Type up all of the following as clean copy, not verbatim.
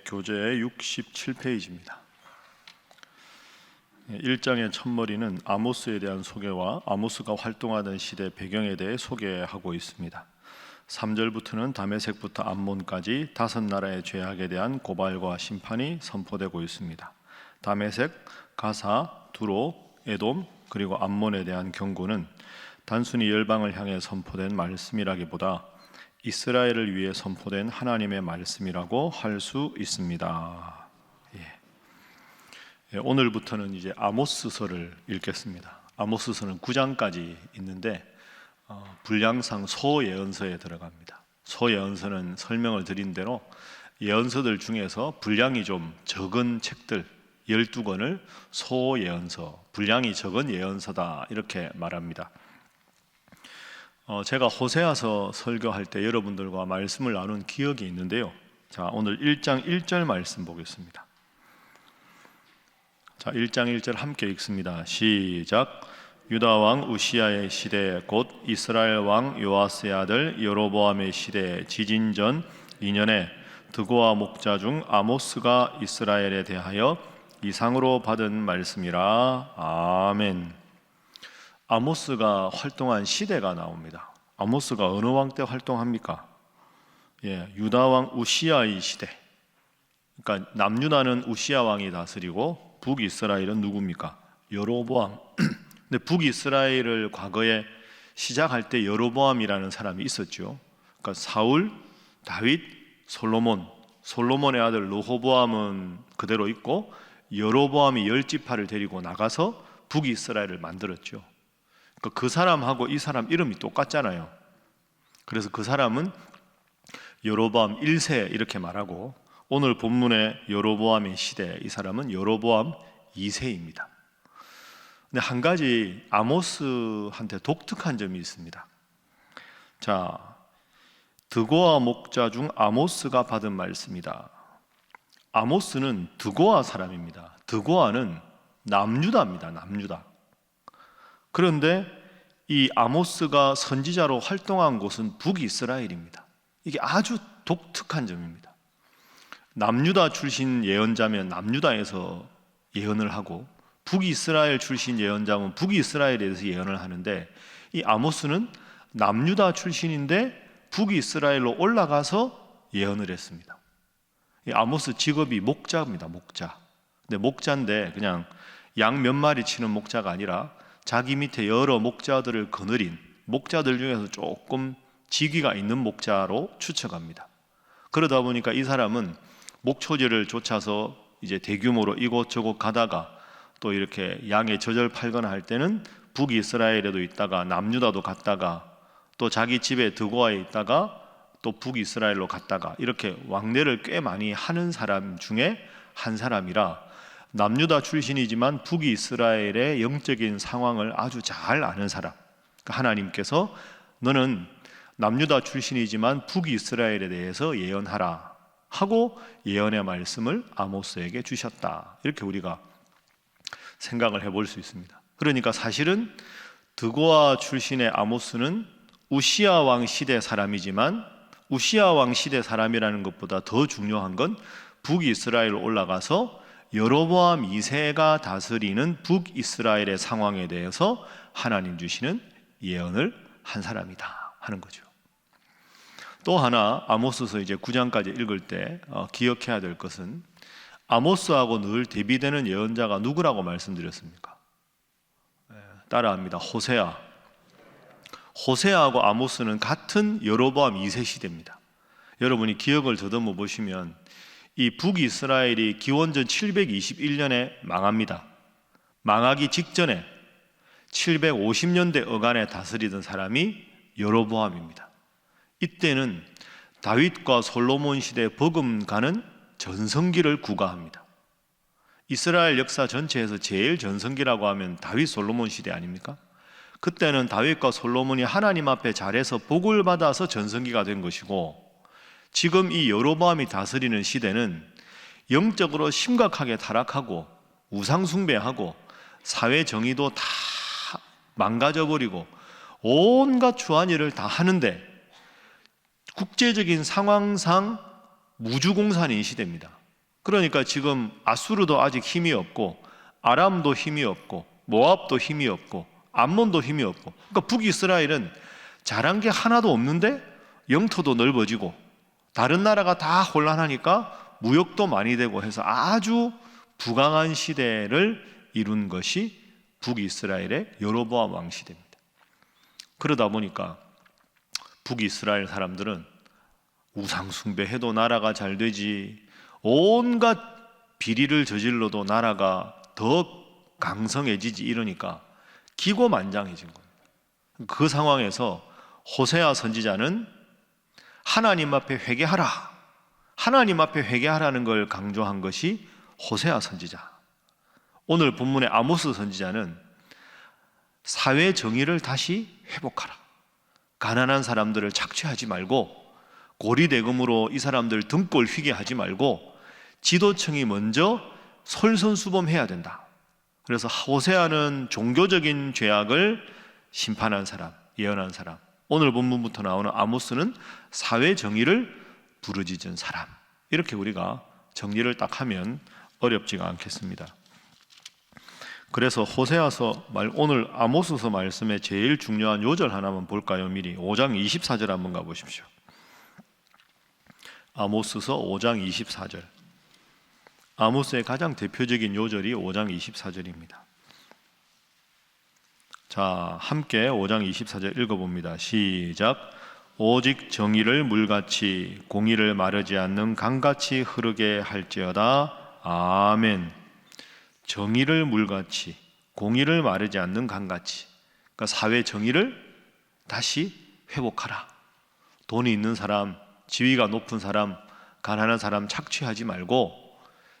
교재 67페이지입니다. 1장의 첫머리는 아모스에 대한 소개와 아모스가 활동하던 시대 배경에 대해 소개하고 있습니다. 3절부터는 다메섹부터 암몬까지 5나라의 죄악에 대한 고발과 심판이 선포되고 있습니다. 다메섹, 가사, 두로, 에돔, 그리고 암몬에 대한 경고는 단순히 열방을 향해 선포된 말씀이라기보다 이스라엘을 위해 선포된 하나님의 말씀이라고 할 수 있습니다. 오늘부터는 이제 아모스서를 읽겠습니다. 아모스서는 9장까지 있는데 분량상 소예언서에 들어갑니다. 소예언서는 설명을 드린 대로 예언서들 중에서 분량이 좀 적은 책들 12권을 소예언서, 분량이 적은 예언서다 이렇게 말합니다. 제가 호세아서 설교할 때 여러분들과 말씀을 나눈 기억이 있는데요. 자, 오늘 1장 1절 말씀 보겠습니다. 자, 1장 1절 함께 읽습니다. 시작. 유다 왕 우시야의 시대 곧 이스라엘 왕 요아스의 아들 여로보암의 시대 지진 전 2년에 드고아 목자 중 아모스가 이스라엘에 대하여 이상으로 받은 말씀이라. 아멘. 아모스가 활동한 시대가 나옵니다. 아모스가 어느 왕 때 활동합니까? 유다 왕 우시야의 시대. 그러니까 남유다는 우시야 왕이 다스리고 북이스라엘은 누굽니까? 여로보암. 근데 북이스라엘을 과거에 시작할 때 여로보암이라는 사람이 있었죠. 그러니까 사울, 다윗, 솔로몬의 아들 르호보암은 그대로 있고 여로보암이 10지파를 데리고 나가서 북이스라엘을 만들었죠. 그 사람하고 이 사람 이름이 똑같잖아요. 그래서 그 사람은 여로보암 1세 이렇게 말하고 오늘 본문의 여로보암의 시대 이 사람은 여로보암 2세입니다. 근데 한 가지 아모스한테 독특한 점이 있습니다. 자, 드고아 목자 중 아모스가 받은 말씀이다. 아모스는 드고아 사람입니다. 드고아는 남유다입니다. 남유다. 그런데 이 아모스가 선지자로 활동한 곳은 북이스라엘입니다. 이게 아주 독특한 점입니다. 남유다 출신 예언자면 남유다에서 예언을 하고 북이스라엘 출신 예언자면 북이스라엘에 대해서 예언을 하는데 이 아모스는 남유다 출신인데 북이스라엘로 올라가서 예언을 했습니다. 이 아모스 직업이 목자입니다. 목자. 근데 목자인데 그냥 양 몇 마리 치는 목자가 아니라 자기 밑에 여러 목자들을 거느린 목자들 중에서 조금 직위가 있는 목자로 추측합니다. 그러다 보니까 이 사람은 목초지를 좇아서 이제 대규모로 이곳저곳 가다가 또 이렇게 양의 젖을 팔거나 할 때는 북이스라엘에도 있다가 남유다도 갔다가 또 자기 집에 드고아에 있다가 또 북이스라엘로 갔다가 이렇게 왕래를 꽤 많이 하는 사람 중에 한 사람이라 남유다 출신이지만 북이스라엘의 영적인 상황을 아주 잘 아는 사람. 하나님께서 너는 남유다 출신이지만 북이스라엘에 대해서 예언하라 하고 예언의 말씀을 아모스에게 주셨다. 이렇게 우리가 생각을 해볼 수 있습니다. 그러니까 사실은 드고아 출신의 아모스는 우시야 왕 시대 사람이지만 우시야 왕 시대 사람이라는 것보다 더 중요한 건 북이스라엘로 올라가서 여로보암 2세가 다스리는 북이스라엘의 상황에 대해서 하나님 주시는 예언을 한 사람이다 하는 거죠. 또 하나 아모스서 이제 9장까지 읽을 때 기억해야 될 것은 아모스하고 늘 대비되는 예언자가 누구라고 말씀드렸습니까? 따라합니다. 호세아. 호세아하고 아모스는 같은 여로보암 2세 시대입니다. 여러분이 기억을 더듬어 보시면 이 북이스라엘이 기원전 721년에 망합니다. 망하기 직전에 750년대 어간에 다스리던 사람이 여로보암입니다. 이때는 다윗과 솔로몬 시대 버금가는 전성기를 구가합니다. 이스라엘 역사 전체에서 제일 전성기라고 하면 다윗 솔로몬 시대 아닙니까? 그때는 다윗과 솔로몬이 하나님 앞에 잘해서 복을 받아서 전성기가 된 것이고 지금 이 여로보암이 다스리는 시대는 영적으로 심각하게 타락하고 우상 숭배하고 사회 정의도 다 망가져버리고 온갖 추한 일을 다 하는데 국제적인 상황상 무주공산인 시대입니다. 그러니까 지금 아수르도 아직 힘이 없고, 아람도 힘이 없고, 모압도 힘이 없고, 암몬도 힘이 없고, 그러니까 북이스라엘은 잘한 게 하나도 없는데 영토도 넓어지고 다른 나라가 다 혼란하니까 무역도 많이 되고 해서 아주 부강한 시대를 이룬 것이 북이스라엘의 여로보암 왕 시대입니다. 그러다 보니까 북이스라엘 사람들은 우상 숭배해도 나라가 잘 되지, 온갖 비리를 저질러도 나라가 더 강성해지지, 이러니까 기고만장해진 거예요. 그 상황에서 호세아 선지자는 하나님 앞에 회개하라, 하나님 앞에 회개하라는 걸 강조한 것이 호세아 선지자. 오늘 본문의 아모스 선지자는 사회 정의를 다시 회복하라, 가난한 사람들을 착취하지 말고 고리대금으로 이 사람들 등골 휘게 하지 말고 지도층이 먼저 솔선수범해야 된다. 그래서 호세아는 종교적인 죄악을 심판한 사람, 예언한 사람. 오늘 본문부터 나오는 아모스는 사회 정의를 부르짖은 사람. 이렇게 우리가 정리를 딱 하면 어렵지가 않겠습니다. 그래서 호세아서 오늘 아모스서 말씀의 제일 중요한 요절 하나만 볼까요? 미리 5장 24절 한번 가보십시오. 아모스서 5장 24절. 아모스의 가장 대표적인 요절이 5장 24절입니다. 자, 함께 5장 24절 읽어봅니다. 시작. 오직 정의를 물같이 공의를 마르지 않는 강같이 흐르게 할지어다. 아멘. 정의를 물같이 공의를 마르지 않는 강같이, 그러니까 사회 정의를 다시 회복하라. 돈이 있는 사람, 지위가 높은 사람, 가난한 사람 착취하지 말고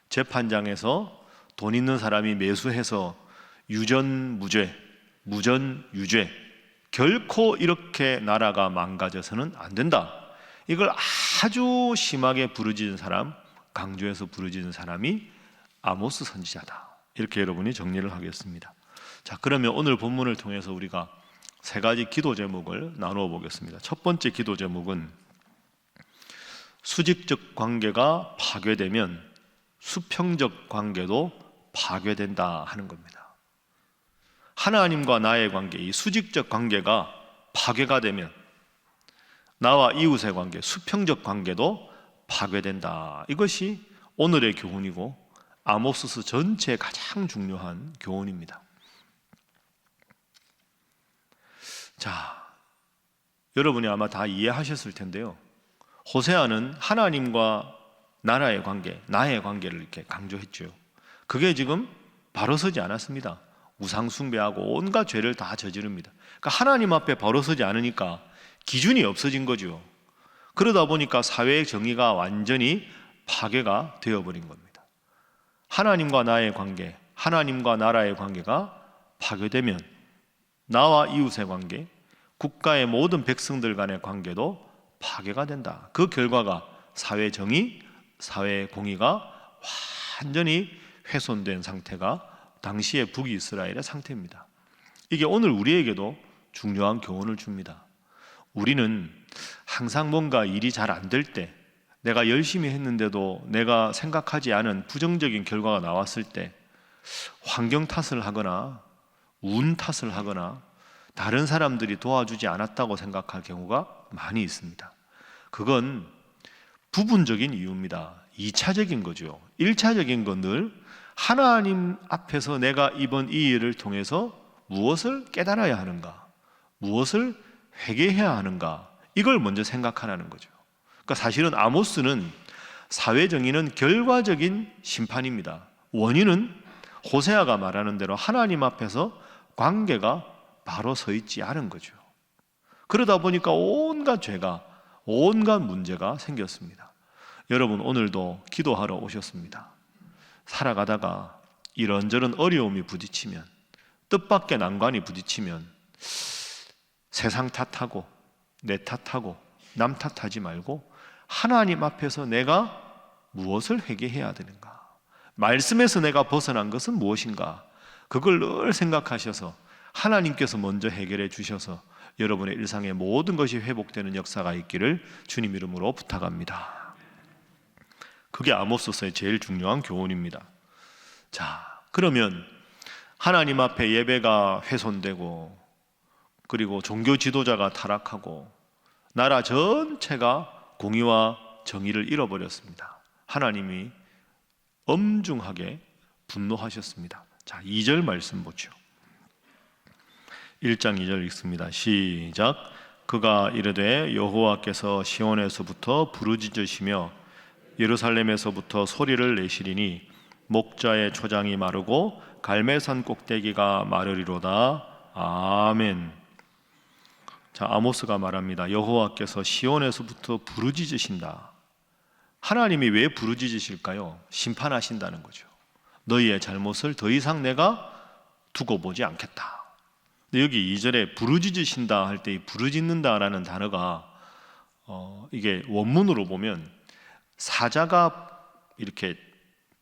재판장에서 돈 있는 사람이 매수해서 유전무죄, 무전유죄, 결코 이렇게 나라가 망가져서는 안 된다. 이걸 아주 심하게 부르짖은 사람, 강조해서 부르짖은 사람이 아모스 선지자다. 이렇게 여러분이 정리를 하겠습니다. 자, 그러면 오늘 본문을 통해서 우리가 세 가지 기도 제목을 나누어 보겠습니다. 첫 번째 기도 제목은 수직적 관계가 파괴되면 수평적 관계도 파괴된다 하는 겁니다. 하나님과 나의 관계, 이 수직적 관계가 파괴가 되면 나와 이웃의 관계, 수평적 관계도 파괴된다. 이것이 오늘의 교훈이고 아모스서 전체의 가장 중요한 교훈입니다. 자, 여러분이 아마 다 이해하셨을 텐데요. 호세아는 하나님과 나라의 관계, 나의 관계를 이렇게 강조했죠. 그게 지금 바로 서지 않았습니다. 우상 숭배하고 온갖 죄를 다 저지릅니다. 그러니까 하나님 앞에 바로 서지 않으니까 기준이 없어진 거죠. 그러다 보니까 사회의 정의가 완전히 파괴가 되어버린 겁니다. 하나님과 나의 관계, 하나님과 나라의 관계가 파괴되면 나와 이웃의 관계, 국가의 모든 백성들 간의 관계도 파괴가 된다. 그 결과가 사회 정의, 사회 공의가 완전히 훼손된 상태가 당시의 북이스라엘의 상태입니다. 이게 오늘 우리에게도 중요한 교훈을 줍니다. 우리는 항상 뭔가 일이 잘 안 될 때, 내가 열심히 했는데도 내가 생각하지 않은 부정적인 결과가 나왔을 때 환경 탓을 하거나 운 탓을 하거나 다른 사람들이 도와주지 않았다고 생각할 경우가 많이 있습니다. 그건 부분적인 이유입니다. 2차적인 거죠. 1차적인 건 늘 하나님 앞에서 내가 이번 이 일을 통해서 무엇을 깨달아야 하는가, 무엇을 회개해야 하는가, 이걸 먼저 생각하라는 거죠. 그러니까 사실은 아모스는 사회 정의는 결과적인 심판입니다. 원인은 호세아가 말하는 대로 하나님 앞에서 관계가 바로 서 있지 않은 거죠. 그러다 보니까 온갖 죄가, 온갖 문제가 생겼습니다. 여러분, 오늘도 기도하러 오셨습니다. 살아가다가 이런저런 어려움이 부딪히면, 뜻밖의 난관이 부딪히면 세상 탓하고 내 탓하고 남 탓하지 말고 하나님 앞에서 내가 무엇을 회개해야 되는가, 말씀에서 내가 벗어난 것은 무엇인가, 그걸 늘 생각하셔서 하나님께서 먼저 해결해 주셔서 여러분의 일상의 모든 것이 회복되는 역사가 있기를 주님 이름으로 부탁합니다. 그게 아모스서의 제일 중요한 교훈입니다. 자, 그러면 하나님 앞에 예배가 훼손되고, 그리고 종교 지도자가 타락하고, 나라 전체가 공의와 정의를 잃어버렸습니다. 하나님이 엄중하게 분노하셨습니다. 자, 2절 말씀 보죠. 1장 2절 읽습니다. 시작. 그가 이르되 여호와께서 시온에서부터 부르짖으시며 예루살렘에서부터 소리를 내시리니 목자의 초장이 마르고 갈매산 꼭대기가 마르리로다. 아멘. 자, 아모스가 말합니다. 여호와께서 시온에서부터 부르짖으신다. 하나님이 왜 부르짖으실까요? 심판하신다는 거죠. 너희의 잘못을 더 이상 내가 두고 보지 않겠다. 근데 여기 2절에 부르짖으신다 할 때 이 부르짖는다라는 단어가 이게 원문으로 보면 사자가 이렇게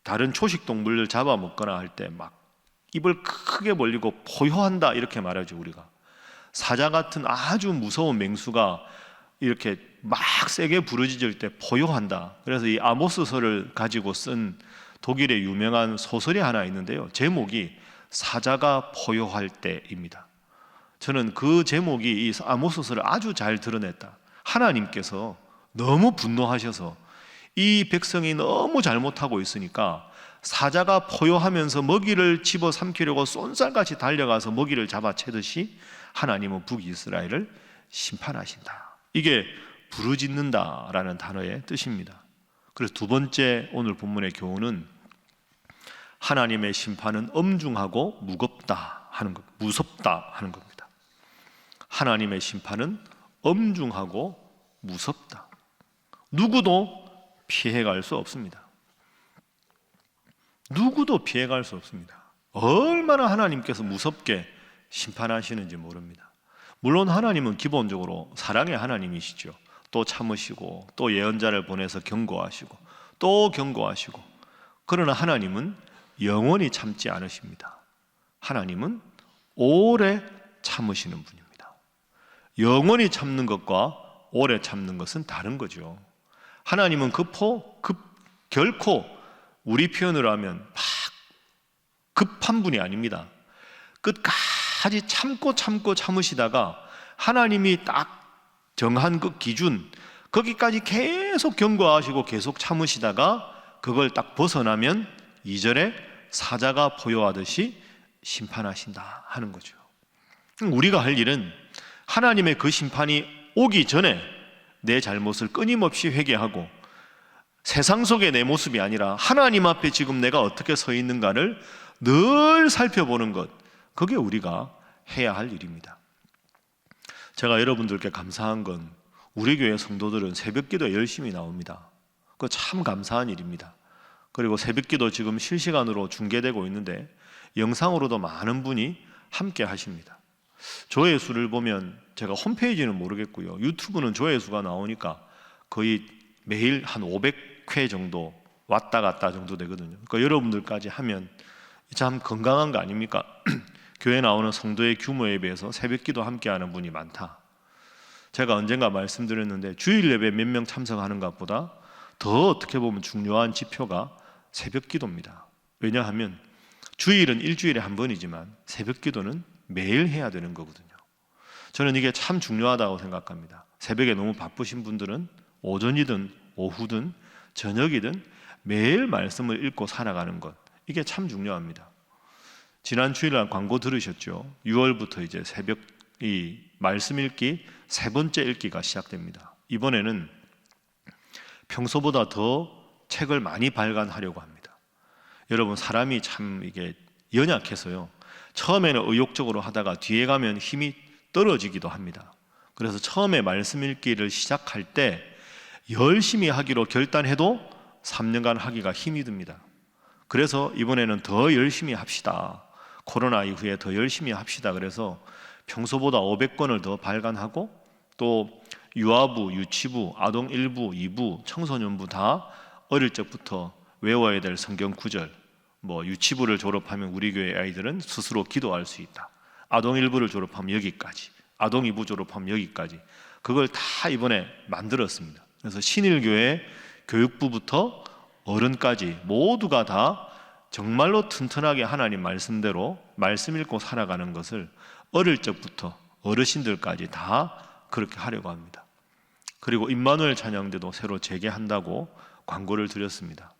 다른 초식 동물을 잡아먹거나 할 때 막 입을 크게 벌리고 포효한다 이렇게 말하죠. 우리가 사자 같은 아주 무서운 맹수가 이렇게 막 세게 부르짖을 때 포효한다. 그래서 이 아모스서를 가지고 쓴 독일의 유명한 소설이 하나 있는데요, 제목이 사자가 포효할 때입니다. 저는 그 제목이 이 아모스서를 아주 잘 드러냈다. 하나님께서 너무 분노하셔서 이 백성이 너무 잘못하고 있으니까 사자가 포효하면서 먹이를 집어 삼키려고 쏜살같이 달려가서 먹이를 잡아채듯이 하나님은 북이스라엘을 심판하신다. 이게 부르짖는다라는 단어의 뜻입니다. 그래서 두 번째 오늘 본문의 교훈은 하나님의 심판은 엄중하고 무겁다 하는 것, 무섭다 하는 겁니다. 하나님의 심판은 엄중하고 무섭다. 누구도 피해갈 수 없습니다. 누구도 피해갈 수 없습니다. 얼마나 하나님께서 무섭게 심판하시는지 모릅니다. 물론 하나님은 기본적으로 사랑의 하나님이시죠. 또 참으시고 또 예언자를 보내서 경고하시고 또 경고하시고, 그러나 하나님은 영원히 참지 않으십니다. 하나님은 오래 참으시는 분입니다. 영원히 참는 것과 오래 참는 것은 다른 거죠. 하나님은 결코 우리 표현으로 하면 막 급한 분이 아닙니다. 끝까지 참고 참으시다가 하나님이 딱 정한 그 기준, 거기까지 계속 경고하시고 계속 참으시다가 그걸 딱 벗어나면 2절에 사자가 포효하듯이 심판하신다 하는 거죠. 우리가 할 일은 하나님의 그 심판이 오기 전에 내 잘못을 끊임없이 회개하고, 세상 속의 내 모습이 아니라 하나님 앞에 지금 내가 어떻게 서 있는가를 늘 살펴보는 것, 그게 우리가 해야 할 일입니다. 제가 여러분들께 감사한 건 우리 교회 성도들은 새벽기도 열심히 나옵니다. 그거 참 감사한 일입니다. 그리고 새벽기도 지금 실시간으로 중계되고 있는데 영상으로도 많은 분이 함께 하십니다. 조회수를 보면 제가 홈페이지는 모르겠고요, 유튜브는 조회수가 나오니까 거의 매일 한 500회 정도 왔다 갔다 정도 되거든요. 그러니까 여러분들까지 하면 참 건강한 거 아닙니까? 교회 나오는 성도의 규모에 비해서 새벽기도 함께하는 분이 많다. 제가 언젠가 말씀드렸는데 주일 예배 몇 명 참석하는 것보다 더 어떻게 보면 중요한 지표가 새벽기도입니다. 왜냐하면 주일은 일주일에 한 번이지만 새벽기도는 매일 해야 되는 거거든요. 저는 이게 참 중요하다고 생각합니다. 새벽에 너무 바쁘신 분들은 오전이든 오후든 저녁이든 매일 말씀을 읽고 살아가는 것, 이게 참 중요합니다. 지난 주일날 광고 들으셨죠? 6월부터 이제 새벽 이 말씀 읽기 세 번째 읽기가 시작됩니다. 이번에는 평소보다 더 책을 많이 발간하려고 합니다. 여러분, 사람이 참 이게 연약해서요, 처음에는 의욕적으로 하다가 뒤에 가면 힘이 떨어지기도 합니다. 그래서 처음에 말씀 읽기를 시작할 때 열심히 하기로 결단해도 3년간 하기가 힘이 듭니다. 그래서 이번에는 더 열심히 합시다. 코로나 이후에 더 열심히 합시다. 그래서 평소보다 500권을 더 발간하고, 또 유아부, 유치부, 아동 1부, 2부, 청소년부 다 어릴 적부터 외워야 될 성경 구절, 유치부를 졸업하면 우리 교회 아이들은 스스로 기도할 수 있다, 아동 1부를 졸업하면 여기까지, 아동 2부 졸업하면 여기까지, 그걸 다 이번에 만들었습니다. 그래서 신일교회 교육부부터 어른까지 모두가 다 정말로 튼튼하게 하나님 말씀대로 말씀 읽고 살아가는 것을 어릴 적부터 어르신들까지 다 그렇게 하려고 합니다. 그리고 임마누엘 찬양대도 새로 재개한다고 광고를 드렸습니다.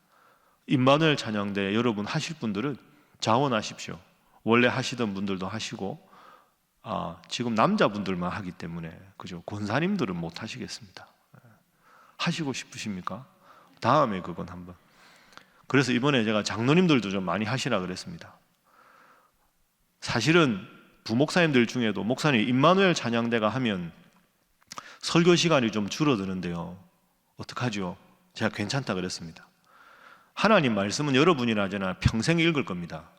임마누엘 찬양대 여러분 하실 분들은 자원하십시오. 원래 하시던 분들도 하시고 지금 남자분들만 하기 때문에 그죠? 권사님들은 못 하시겠습니다. 하시고 싶으십니까? 다음에 그건 한번. 그래서 이번에 제가 장로님들도 좀 많이 하시라 그랬습니다. 사실은 부목사님들 중에도 목사님 임마누엘 찬양대가 하면 설교 시간이 좀 줄어드는데요, 어떡하죠? 제가 괜찮다 그랬습니다. 하나님 말씀은 여러분이나 평생 읽을 겁니다.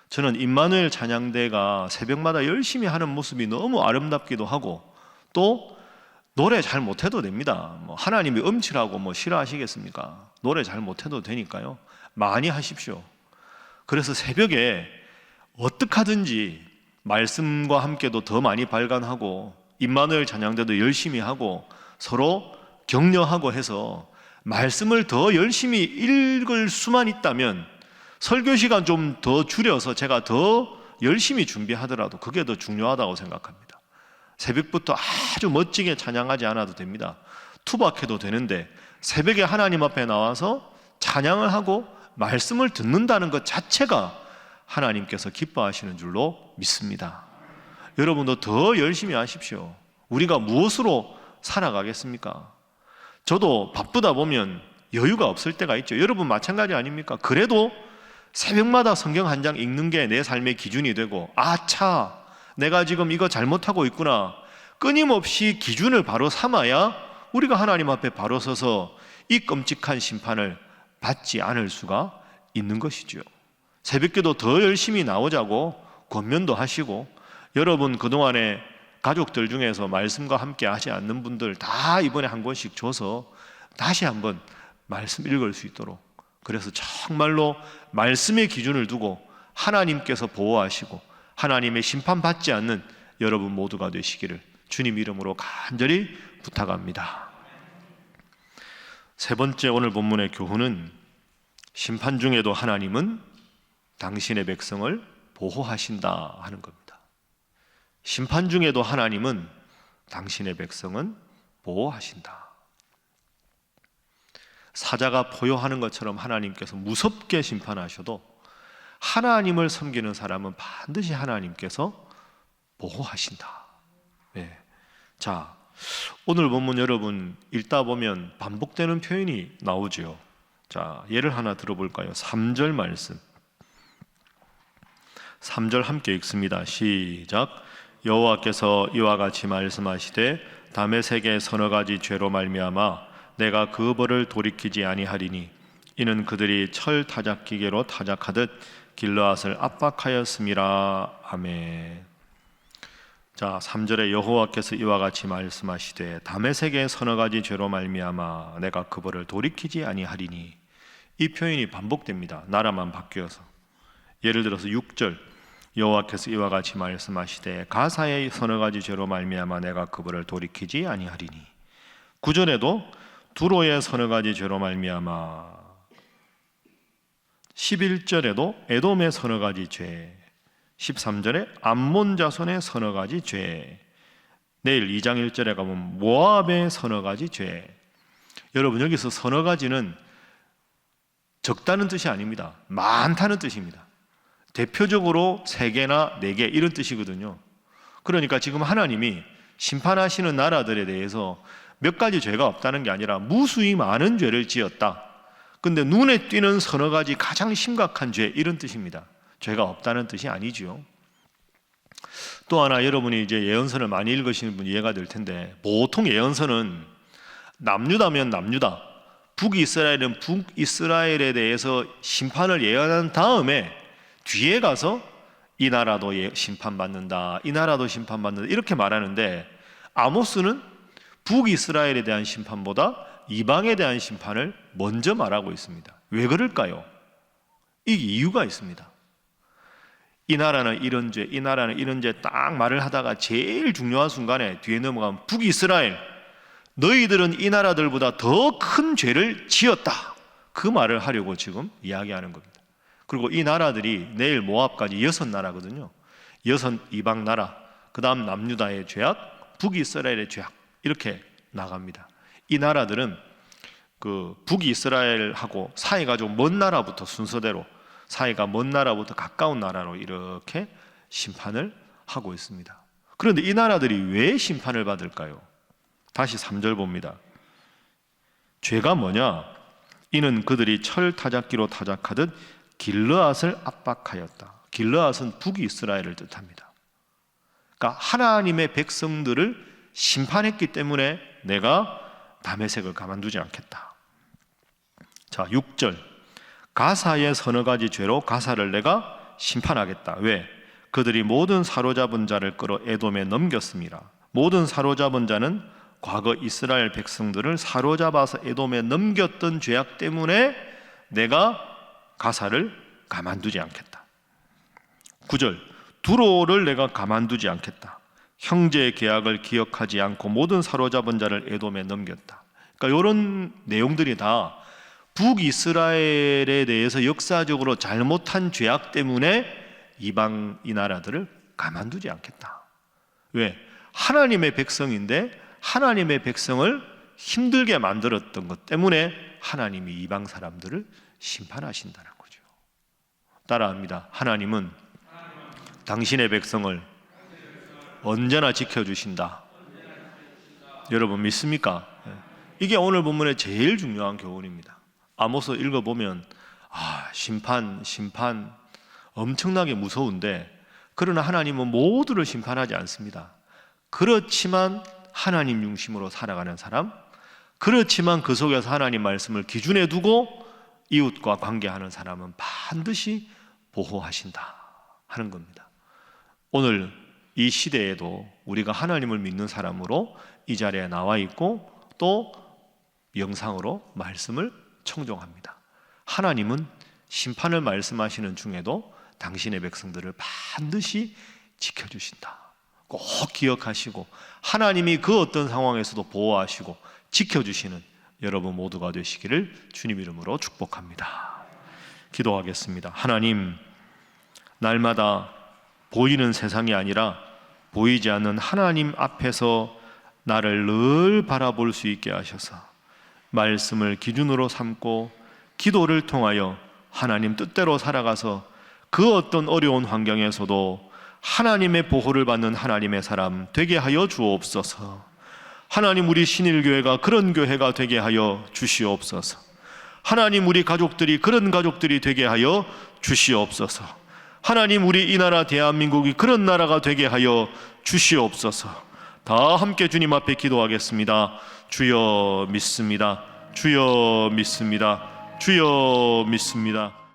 저는 임마누엘 찬양대가 새벽마다 열심히 하는 모습이 너무 아름답기도 하고, 또 노래 잘 못해도 됩니다. 하나님이 음치라고 싫어하시겠습니까? 노래 잘 못해도 되니까요, 많이 하십시오. 그래서 새벽에 어떻게 하든지 말씀과 함께도 더 많이 발간하고 임마누엘 찬양대도 열심히 하고 서로 격려하고 해서 말씀을 더 열심히 읽을 수만 있다면 설교 시간 좀 더 줄여서 제가 더 열심히 준비하더라도 그게 더 중요하다고 생각합니다. 새벽부터 아주 멋지게 찬양하지 않아도 됩니다. 투박해도 되는데 새벽에 하나님 앞에 나와서 찬양을 하고 말씀을 듣는다는 것 자체가 하나님께서 기뻐하시는 줄로 믿습니다. 여러분도 더 열심히 하십시오. 우리가 무엇으로 살아가겠습니까? 저도 바쁘다 보면 여유가 없을 때가 있죠. 여러분 마찬가지 아닙니까? 그래도 새벽마다 성경 한 장 읽는 게 내 삶의 기준이 되고, 아차, 내가 지금 이거 잘못하고 있구나, 끊임없이 기준을 바로 삼아야 우리가 하나님 앞에 바로 서서 이 끔찍한 심판을 받지 않을 수가 있는 것이죠. 새벽기도 더 열심히 나오자고 권면도 하시고, 여러분 그동안에 가족들 중에서 말씀과 함께 하지 않는 분들 다 이번에 한 권씩 줘서 다시 한번 말씀 읽을 수 있도록, 그래서 정말로 말씀의 기준을 두고 하나님께서 보호하시고 하나님의 심판받지 않는 여러분 모두가 되시기를 주님 이름으로 간절히 부탁합니다. 세 번째 오늘 본문의 교훈은 심판 중에도 하나님은 당신의 백성을 보호하신다 하는 겁니다. 심판 중에도 하나님은 당신의 백성은 보호하신다. 사자가 포효하는 것처럼 하나님께서 무섭게 심판하셔도 하나님을 섬기는 사람은 반드시 하나님께서 보호하신다. 네. 자, 오늘 본문 여러분 읽다 보면 반복되는 표현이 나오죠. 자, 예를 하나 들어볼까요? 3절 말씀. 3절 함께 읽습니다. 시작. 여호와께서 이와 같이 말씀하시되 다메섹의 서너 가지 죄로 말미암아 내가 그 벌을 돌이키지 아니하리니 이는 그들이 철 타작 기계로 타작하듯 길르앗을 압박하였음이라. 아멘. 자, 3절에 여호와께서 이와 같이 말씀하시되 다메섹의 서너 가지 죄로 말미암아 내가 그 벌을 돌이키지 아니하리니, 이 표현이 반복됩니다. 나라만 바뀌어서. 예를 들어서 6절 여호와께서 이와 같이 말씀하시되 가사의 서너 가지 죄로 말미암아 내가 그 벌을 돌이키지 아니하리니. 9절에도 두로의 서너 가지 죄로 말미암아. 11절에도 에돔의 서너 가지 죄. 13절에 암몬 자손의 서너 가지 죄. 내일 2장 1절에 가면 모압의 서너 가지 죄. 여러분 여기서 서너 가지는 적다는 뜻이 아닙니다. 많다는 뜻입니다. 대표적으로 3개나 4개 이런 뜻이거든요. 그러니까 지금 하나님이 심판하시는 나라들에 대해서 몇 가지 죄가 없다는 게 아니라 무수히 많은 죄를 지었다. 근데 눈에 띄는 서너 가지 가장 심각한 죄, 이런 뜻입니다. 죄가 없다는 뜻이 아니죠. 또 하나, 여러분이 이제 예언서를 많이 읽으시는 분 이해가 될 텐데, 보통 예언서는 남유다면 남유다, 북이스라엘은 북이스라엘에 대해서 심판을 예언한 다음에 뒤에 가서 이 나라도 심판받는다, 이 나라도 심판받는다 이렇게 말하는데, 아모스는 북이스라엘에 대한 심판보다 이방에 대한 심판을 먼저 말하고 있습니다. 왜 그럴까요? 이게 이유가 있습니다. 이 나라는 이런 죄, 이 나라는 이런 죄 딱 말을 하다가 제일 중요한 순간에 뒤에 넘어가면 북이스라엘, 너희들은 이 나라들보다 더 큰 죄를 지었다. 그 말을 하려고 지금 이야기하는 겁니다. 그리고 이 나라들이 내일 모압까지 6나라거든요. 6 이방 나라, 그 다음 남유다의 죄악, 북이스라엘의 죄악, 이렇게 나갑니다. 이 나라들은 그 북이스라엘하고 사이가 좀 먼 나라부터 순서대로, 사이가 먼 나라부터 가까운 나라로 이렇게 심판을 하고 있습니다. 그런데 이 나라들이 왜 심판을 받을까요? 다시 3절 봅니다. 죄가 뭐냐? 이는 그들이 철 타작기로 타작하듯 길르앗을 압박하였다. 길르앗은 북이스라엘을 뜻합니다. 그러니까 하나님의 백성들을 심판했기 때문에 내가 다메섹을 가만두지 않겠다. 자, 6절. 가사의 서너 가지 죄로 가사를 내가 심판하겠다. 왜? 그들이 모든 사로잡은 자를 끌어 에돔에 넘겼습니다. 모든 사로잡은 자는 과거 이스라엘 백성들을 사로잡아서 에돔에 넘겼던 죄악 때문에 내가 가사를 가만두지 않겠다. 9절. 두로를 내가 가만두지 않겠다. 형제의 계약을 기억하지 않고 모든 사로잡은 자를 에돔에 넘겼다. 그러니까 이런 내용들이 다 북이스라엘에 대해서 역사적으로 잘못한 죄악 때문에 이방 이 나라들을 가만두지 않겠다. 왜? 하나님의 백성인데 하나님의 백성을 힘들게 만들었던 것 때문에 하나님이 이방 사람들을 심판하신다는 거죠. 따라합니다. 하나님은 당신의 백성을 언제나 지켜주신다. 여러분 믿습니까? 이게 오늘 본문의 제일 중요한 교훈입니다. 아모스 읽어보면 심판 엄청나게 무서운데, 그러나 하나님은 모두를 심판하지 않습니다. 그렇지만 하나님 중심으로 살아가는 사람, 그렇지만 그 속에서 하나님 말씀을 기준에 두고 이웃과 관계하는 사람은 반드시 보호하신다 하는 겁니다. 오늘 이 시대에도 우리가 하나님을 믿는 사람으로 이 자리에 나와 있고 또 영상으로 말씀을 청종합니다. 하나님은 심판을 말씀하시는 중에도 당신의 백성들을 반드시 지켜주신다. 꼭 기억하시고 하나님이 그 어떤 상황에서도 보호하시고 지켜주시는 여러분 모두가 되시기를 주님 이름으로 축복합니다. 기도하겠습니다. 하나님, 날마다 보이는 세상이 아니라 보이지 않는 하나님 앞에서 나를 늘 바라볼 수 있게 하셔서 말씀을 기준으로 삼고 기도를 통하여 하나님 뜻대로 살아가서 그 어떤 어려운 환경에서도 하나님의 보호를 받는 하나님의 사람 되게 하여 주옵소서. 하나님, 우리 신일교회가 그런 교회가 되게 하여 주시옵소서. 하나님, 우리 가족들이 그런 가족들이 되게 하여 주시옵소서. 하나님, 우리 이 나라 대한민국이 그런 나라가 되게 하여 주시옵소서. 다 함께 주님 앞에 기도하겠습니다. 주여 믿습니다. 주여 믿습니다. 주여 믿습니다.